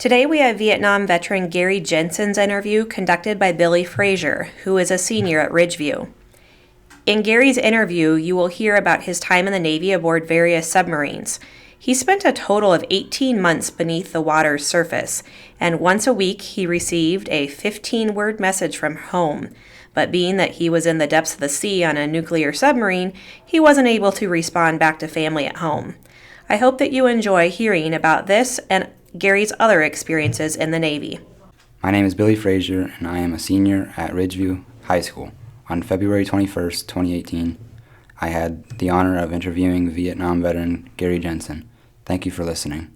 Today we have Vietnam veteran Gary Jensen's interview conducted by Billy Frazier, who is a senior at Ridgeview. In Gary's interview, you will hear about his time in the Navy aboard various submarines. He spent a total of 18 months beneath the water's surface, and once a week he received a 15-word message from home. But being that he was in the depths of the sea on a nuclear submarine, he wasn't able to respond back to family at home. I hope that you enjoy hearing about this and Gary's other experiences in the Navy. My name is Billy Frazier, and I am a senior at Ridgeview High School. On February 21st, 2018, I had the honor of interviewing Vietnam veteran Gary Jensen. Thank you for listening.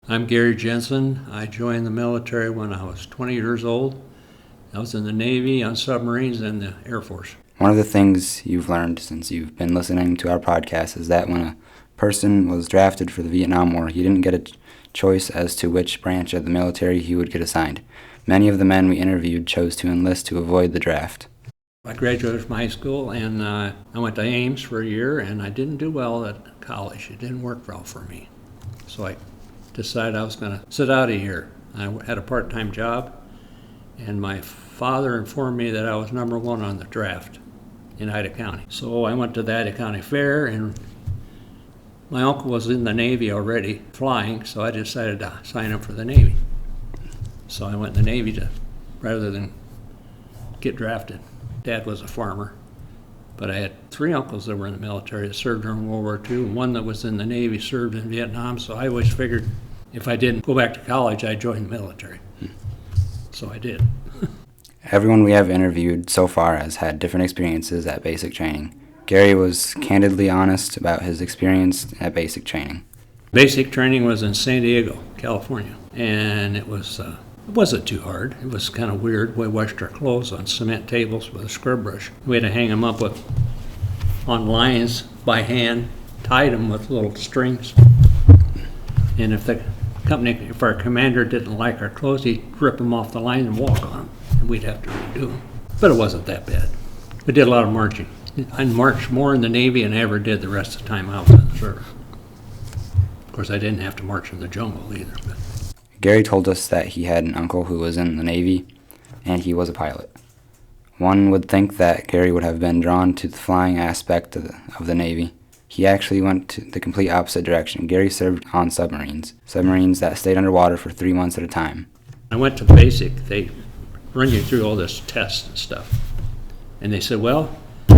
I'm Gary Jensen. I joined the military when I was 20 years old. I was in the Navy, on submarines, and the Air Force. One of the things you've learned since you've been listening to our podcast is that when a person was drafted for the Vietnam War, he didn't get a choice as to which branch of the military he would get assigned. Many of the men we interviewed chose to enlist to avoid the draft. I graduated from high school, and I went to Ames for a year, and I didn't do well at college. It didn't work well for me. So I decided I was going to sit out a year. I had a part-time job, and my father informed me that I was number one on the draft in Ida County. So I went to the Ida County Fair, and my uncle was in the Navy already flying, so I decided to sign up for the Navy. So I went in the Navy rather than get drafted. Dad was a farmer, but I had three uncles that were in the military that served during World War II, and one that was in the Navy served in Vietnam, so I always figured if I didn't go back to college, I'd join the military. So I did. Everyone we have interviewed so far has had different experiences at basic training. Gary was candidly honest about his experience at basic training. Basic training was in San Diego, California, and it wasn't too hard. It was kind of weird. We washed our clothes on cement tables with a scrub brush. We had to hang them up on lines by hand, tied them with little strings. And if our commander didn't like our clothes, he'd rip them off the line and walk on them, and we'd have to redo them. But it wasn't that bad. We did a lot of marching. I marched more in the Navy than I ever did the rest of the time I was in the service. Of course, I didn't have to march in the jungle either. But Gary told us that he had an uncle who was in the Navy, and he was a pilot. One would think that Gary would have been drawn to the flying aspect of the Navy. He actually went to the complete opposite direction. Gary served on submarines that stayed underwater for 3 months at a time. I went to basic. They run you through all this tests and stuff. And they said, well,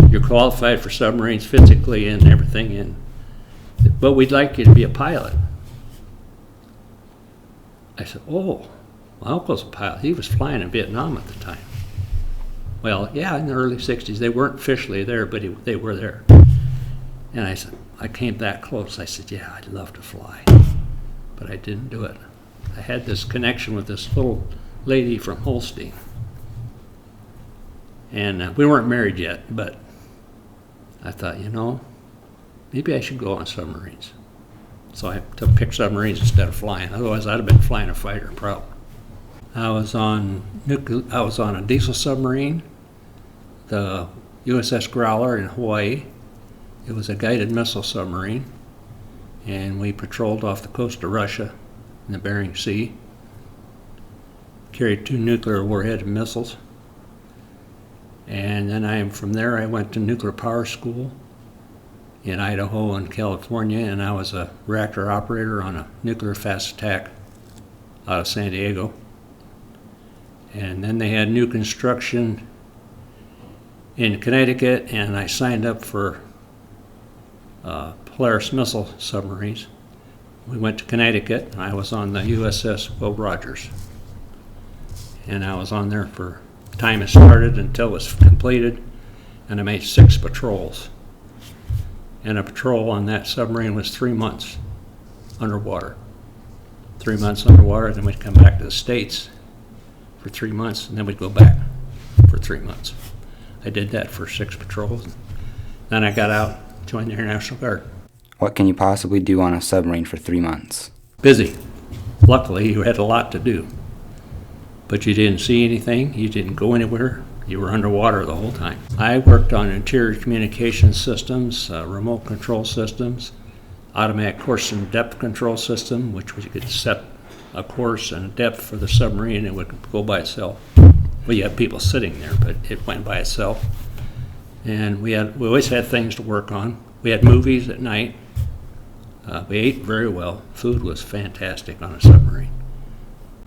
you're qualified for submarines physically and everything, but we'd like you to be a pilot. I said, oh, my uncle's a pilot. He was flying in Vietnam at the time. Well, yeah, in the early 60s. They weren't officially there, but they were there. And I said, I came that close. I said, yeah, I'd love to fly. But I didn't do it. I had this connection with this little lady from Holstein. And we weren't married yet, but I thought, maybe I should go on submarines. So I picked submarines instead of flying. Otherwise, I'd have been flying a fighter, probably. I was on a diesel submarine, the USS Growler in Hawaii. It was a guided missile submarine, and we patrolled off the coast of Russia in the Bering Sea. Carried 2 nuclear warhead missiles. And then from there I went to nuclear power school in Idaho and California, and I was a reactor operator on a nuclear fast attack out of San Diego. And then they had new construction in Connecticut, and I signed up for Polaris missile submarines. We went to Connecticut, and I was on the USS Will Rogers. And I was on there for the time it started until it was completed, and I made 6 patrols. And a patrol on that submarine was 3 months underwater. 3 months underwater, then we'd come back to the States for 3 months, and then we'd go back for 3 months. I did that for 6 patrols. Then I got out, joined the Air National Guard. What can you possibly do on a submarine for 3 months? Busy. Luckily, you had a lot to do. But you didn't see anything, you didn't go anywhere, you were underwater the whole time. I worked on interior communication systems, remote control systems, automatic course and depth control system, which we could set a course and a depth for the submarine, it would go by itself. Well, you have people sitting there, but it went by itself. And we always had things to work on. We had movies at night. We ate very well. Food was fantastic on a submarine.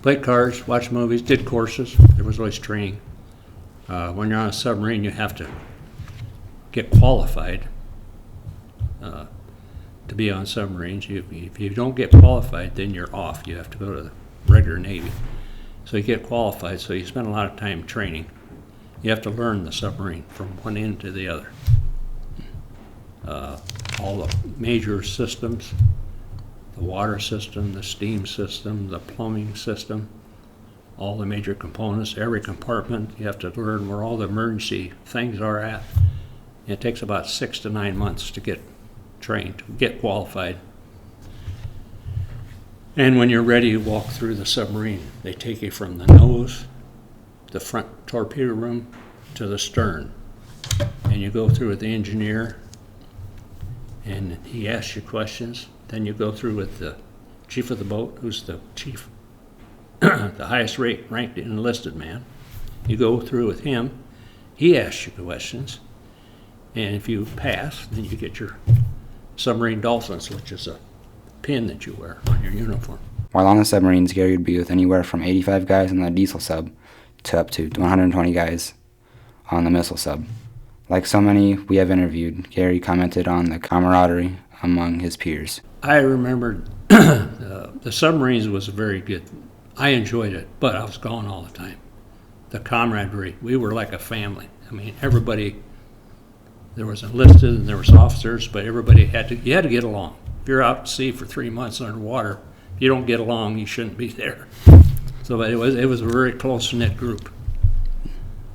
Played cards, watched movies, did courses. There was always training. When you're on a submarine, you have to get qualified to be on submarines. If you don't get qualified, then you're off. You have to go to the regular Navy. So you get qualified, so you spend a lot of time training. You have to learn the submarine from one end to the other. All the major systems, the water system, the steam system, the plumbing system, all the major components, every compartment, you have to learn where all the emergency things are at. And it takes about 6 to 9 months to get trained, to get qualified. And when you're ready, you walk through the submarine. They take you from the nose, the front torpedo room, to the stern. And you go through with the engineer, and he asks you questions. Then you go through with the chief of the boat, who's the chief, the highest ranked enlisted man. You go through with him. He asks you questions. And if you pass, then you get your submarine dolphins, which is a pin that you wear on your uniform. While on the submarines, Gary would be with anywhere from 85 guys on the diesel sub to up to 120 guys on the missile sub. Like so many we have interviewed, Gary commented on the camaraderie among his peers. I remember the submarines was very good. I enjoyed it, but I was gone all the time. The camaraderie, we were like a family. I mean, everybody, there was enlisted and there was officers, but everybody you had to get along. If you're out at sea for 3 months underwater, if you don't get along, you shouldn't be there. So it was a very close-knit group.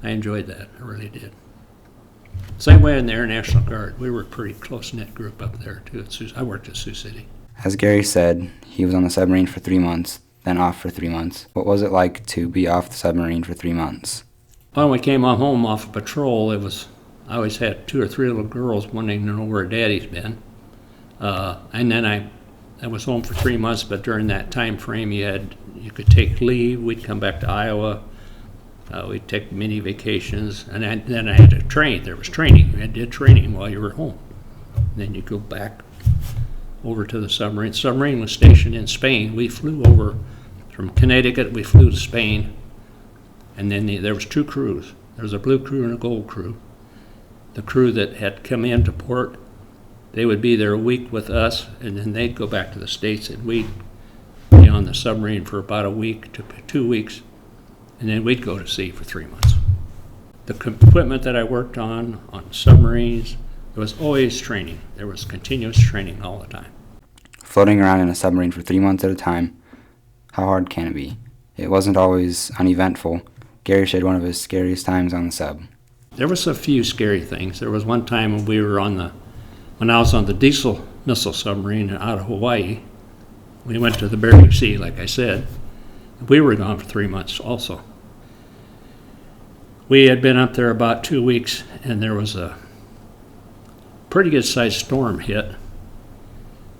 I enjoyed that, I really did. Same way in the Air National Guard. We were a pretty close-knit group up there, too. I worked at Sioux City. As Gary said, he was on the submarine for 3 months, then off for 3 months. What was it like to be off the submarine for 3 months? When we came home off of patrol, I always had 2 or 3 little girls wanting to know where Daddy's been. And then I was home for 3 months, but during that time frame, you could take leave. We'd come back to Iowa. We'd take mini vacations, and then I had to train. There was training. You did training while you were home. And then you go back over to the submarine. Submarine was stationed in Spain. We flew over from Connecticut. We flew to Spain, and then there was 2 crews. There was a blue crew and a gold crew. The crew that had come into port, they would be there a week with us, and then they'd go back to the States, and we'd be on the submarine for about a week to 2 weeks. And then we'd go to sea for 3 months. The equipment that I worked on submarines, there was always training. There was continuous training all the time. Floating around in a submarine for 3 months at a time, how hard can it be? It wasn't always uneventful. Gary shared one of his scariest times on the sub. There was a few scary things. There was one time when I was on the diesel missile submarine out of Hawaii. We went to the Bering Sea, like I said. We were gone for 3 months also. We had been up there about 2 weeks, and there was a pretty good-sized storm hit,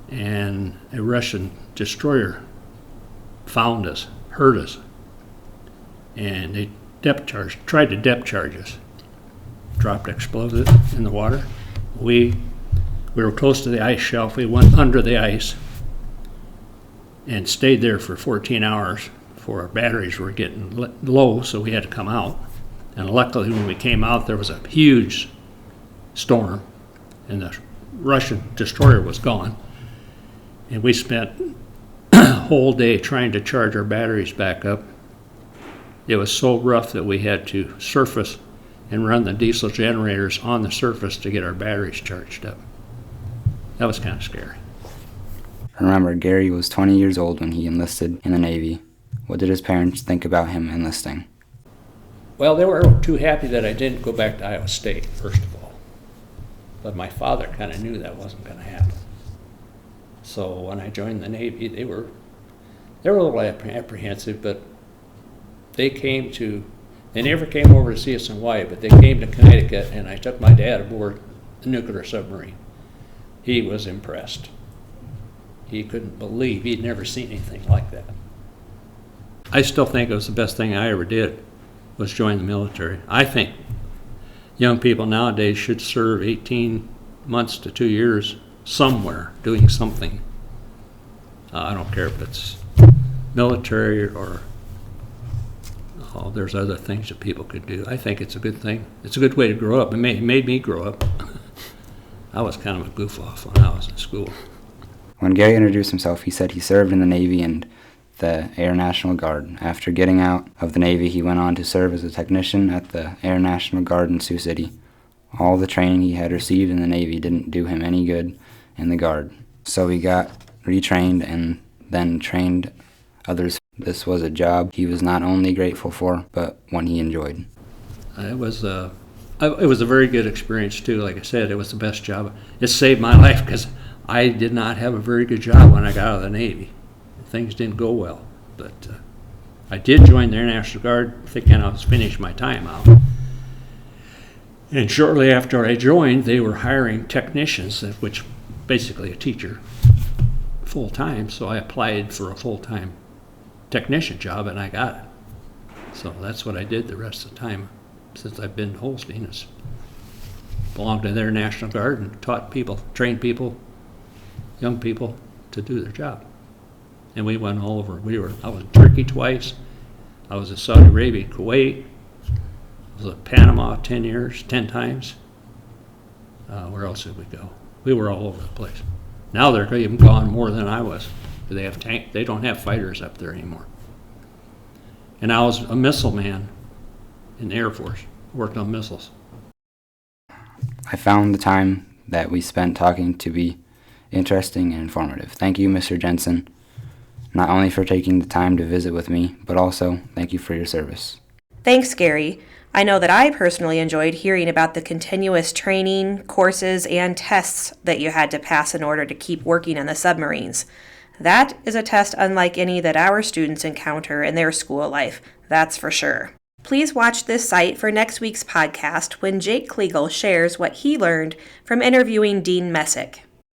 and a Russian destroyer found us, heard us, and they tried to depth charge us. Dropped explosive in the water. We were close to the ice shelf. We went under the ice and stayed there for 14 hours before our batteries were getting low, so we had to come out. And luckily, when we came out, there was a huge storm, and the Russian destroyer was gone. And we spent a whole day trying to charge our batteries back up. It was so rough that we had to surface and run the diesel generators on the surface to get our batteries charged up. That was kind of scary. Remember, Gary was 20 years old when he enlisted in the Navy. What did his parents think about him enlisting? Well, they were too happy that I didn't go back to Iowa State, first of all. But my father kind of knew that wasn't going to happen. So when I joined the Navy, they were a little apprehensive, but they never came over to see us in Hawaii, but they came to Connecticut, and I took my dad aboard the nuclear submarine. He was impressed. He couldn't believe, he'd never seen anything like that. I still think it was the best thing I ever did, was join the military. I think young people nowadays should serve 18 months to 2 years somewhere doing something. I don't care if it's military or there's other things that people could do. I think it's a good thing. It's a good way to grow up. It made me grow up. I was kind of a goof off when I was in school. When Gary introduced himself, he said he served in the Navy and the Air National Guard. After getting out of the Navy, he went on to serve as a technician at the Air National Guard in Sioux City. All the training he had received in the Navy didn't do him any good in the Guard, so he got retrained and then trained others. This was a job he was not only grateful for, but one he enjoyed. It was a very good experience too. Like I said, it was the best job. It saved my life because I did not have a very good job when I got out of the Navy. Things didn't go well, but I did join the Air National Guard thinking I was finished my time out. And shortly after I joined, they were hiring technicians, which basically a teacher, full-time, so I applied for a full-time technician job and I got it. So that's what I did the rest of the time since I've been to Holstein, is belonged to their National Guard and taught people, trained people, young people to do their job. And we went all over. I was in Turkey twice. I was in Saudi Arabia, Kuwait. I was in Panama 10 times. Where else did we go? We were all over the place. Now they're even gone more than I was. They don't have fighters up there anymore. And I was a missile man in the Air Force, worked on missiles. I found the time that we spent talking to be interesting and informative. Thank you, Mr. Jensen, not only for taking the time to visit with me, but also thank you for your service. Thanks, Gary. I know that I personally enjoyed hearing about the continuous training, courses, and tests that you had to pass in order to keep working on the submarines. That is a test unlike any that our students encounter in their school life, that's for sure. Please watch this site for next week's podcast when Jake Kliegel shares what he learned from interviewing Dean Messick.